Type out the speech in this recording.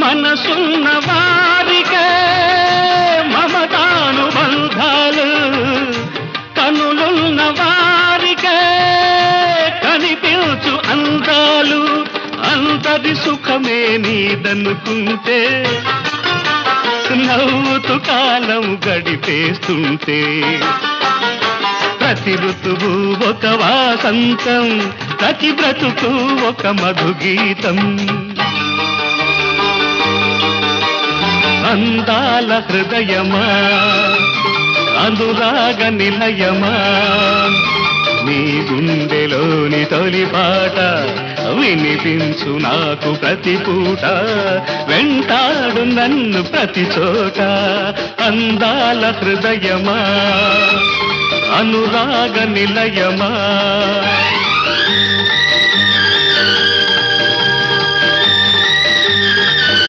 మనసున్న వారికే మమతానుబంధాలు, కనులున్న వారికే కనిపించు అందాలు. అందరి సుఖమే నీదనుకుంటే, నవ్వుతూ కాలం గడిపేస్తుంటే, ప్రతి ఋతువు ఒక వాసంతం, ప్రతి బ్రతుకు ఒక మధుగీతం. అందాల హృదయమా, అనురాగ నిలయమా, నీ గుండెలోని తొలి పాట వినిపించు నాకు ప్రతి పూట, వెంటాడు నన్ను ప్రతి చోట. అందాల హృదయమా, అనురాగ నిలయమా.